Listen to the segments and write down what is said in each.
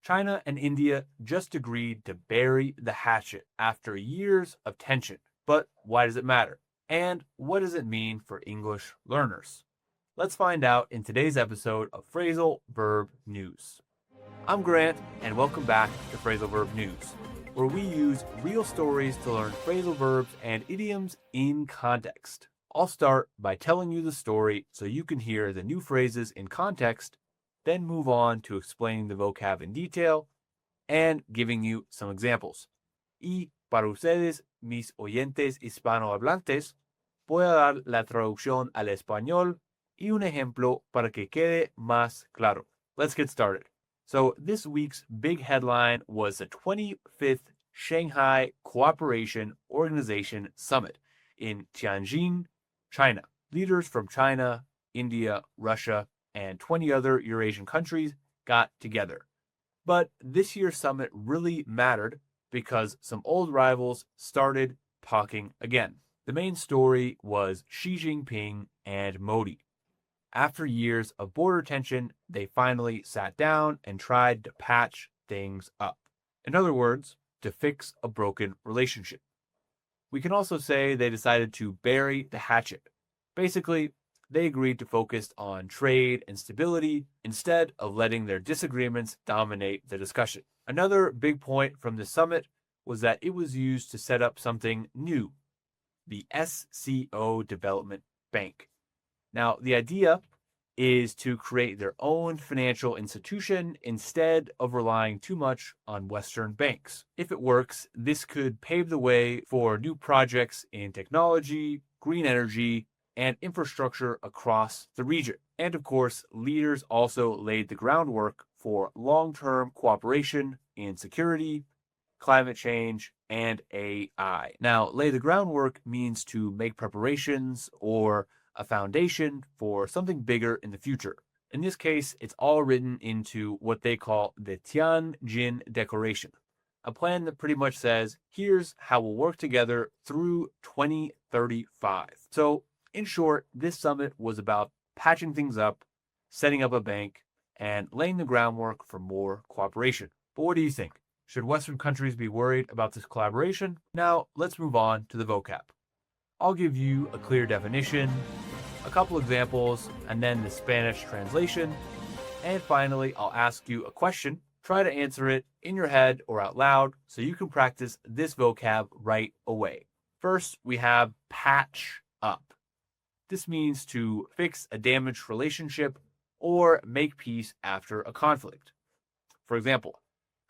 China and India just agreed to bury the hatchet after years of tension. But why does it matter? And what does it mean for English learners? Let's find out in today's episode of Phrasal Verb News. I'm Grant, and welcome back to Phrasal Verb News, where we use real stories to learn phrasal verbs and idioms in context. I'll start by telling you the story so you can hear the new phrases in context, then move on to explaining the vocab in detail and giving you some examples. Y para ustedes, mis oyentes hispanohablantes, voy a dar la traducción al español y un ejemplo para que quede más claro. Let's get started. So this week's big headline was the 25th Shanghai Cooperation Organization Summit in Tianjin, China. Leaders from China, India, Russia, and 20 other Eurasian countries got together. But this year's summit really mattered because some old rivals started talking again. The main story was Xi Jinping and Modi. After years of border tension, they finally sat down and tried to patch things up. In other words, to fix a broken relationship. We can also say they decided to bury the hatchet. Basically, they agreed to focus on trade and stability instead of letting their disagreements dominate the discussion. Another big point from the summit was that it was used to set up something new, the SCO Development Bank. Now, the idea is to create their own financial institution instead of relying too much on Western banks. If it works, this could pave the way for new projects in technology, green energy, and infrastructure across the region. And of course, leaders also laid the groundwork for long-term cooperation in security, climate change, and AI. Now, lay the groundwork means to make preparations or a foundation for something bigger in the future. In this case, it's all written into what they call the Tianjin Declaration, a plan that pretty much says, here's how we'll work together through 2035. So, in short, this summit was about patching things up, setting up a bank, and laying the groundwork for more cooperation. But what do you think? Should Western countries be worried about this collaboration? Now, let's move on to the vocab. I'll give you a clear definition, a couple examples, and then the Spanish translation. And finally, I'll ask you a question. Try to answer it in your head or out loud so you can practice this vocab right away. First, we have patch up. This means to fix a damaged relationship or make peace after a conflict. For example,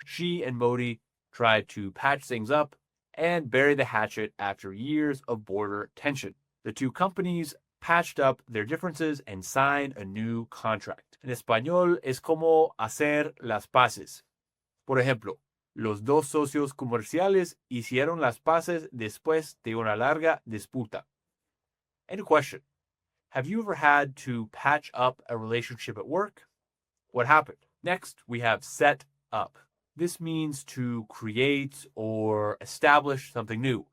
Xi and Modi tried to patch things up and bury the hatchet after years of border tension. The two companies patched up their differences and signed a new contract. En español es como hacer las paces. Por ejemplo, los dos socios comerciales hicieron las paces después de una larga disputa. And a question. Have you ever had to patch up a relationship at work? What happened? Next, we have set up. This means to create or establish something new.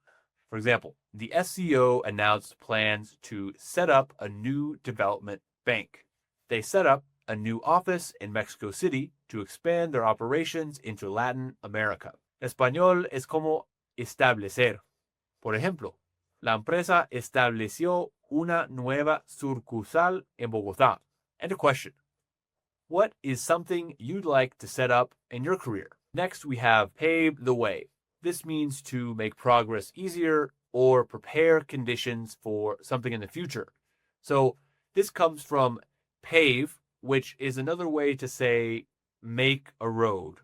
For example, the SCO announced plans to set up a new development bank. They set up a new office in Mexico City to expand their operations into Latin America. Español es como establecer. Por ejemplo, la empresa estableció una nueva sucursal en Bogotá. And a question. What is something you'd like to set up in your career? Next, we have pave the way. This means to make progress easier or prepare conditions for something in the future. So this comes from pave, which is another way to say make a road.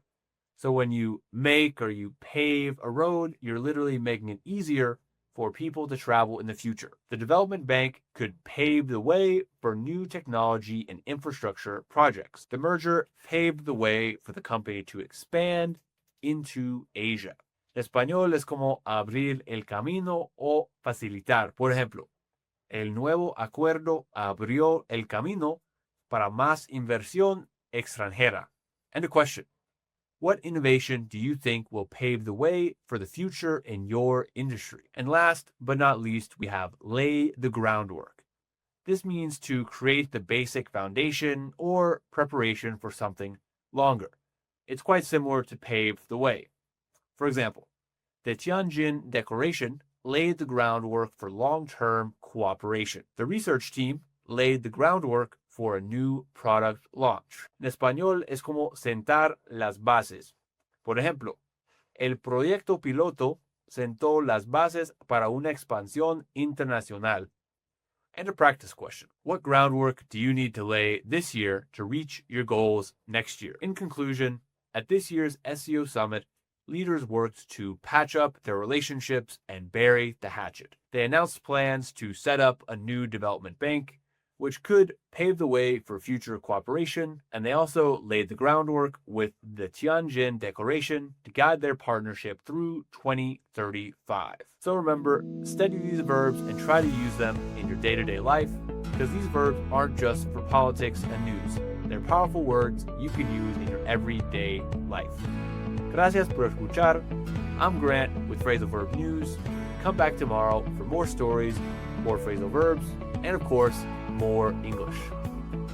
So when you make or you pave a road, you're literally making it easier for people to travel in the future. The development bank could pave the way for new technology and infrastructure projects. The merger paved the way for the company to expand into Asia. En español es como abrir el camino o facilitar. Por ejemplo, el nuevo acuerdo abrió el camino para más inversión extranjera. And a question. What innovation do you think will pave the way for the future in your industry? And last but not least, we have lay the groundwork. This means to create the basic foundation or preparation for something longer. It's quite similar to pave the way. For example, the Tianjin Declaration laid the groundwork for long-term cooperation. The research team laid the groundwork for a new product launch. En español es como sentar las bases. Por ejemplo, el proyecto piloto sentó las bases para una expansión internacional. And a practice question. What groundwork do you need to lay this year to reach your goals next year? In conclusion, at this year's SCO Summit, leaders worked to patch up their relationships and bury the hatchet. They announced plans to set up a new development bank, which could pave the way for future cooperation, and they also laid the groundwork with the Tianjin Declaration to guide their partnership through 2035. So remember, study these verbs and try to use them in your day-to-day life, because these verbs aren't just for politics and news. They're powerful words you can use in your everyday life. Gracias por escuchar. I'm Grant with Phrasal Verb News. Come back tomorrow for more stories, more phrasal verbs, and of course, more English.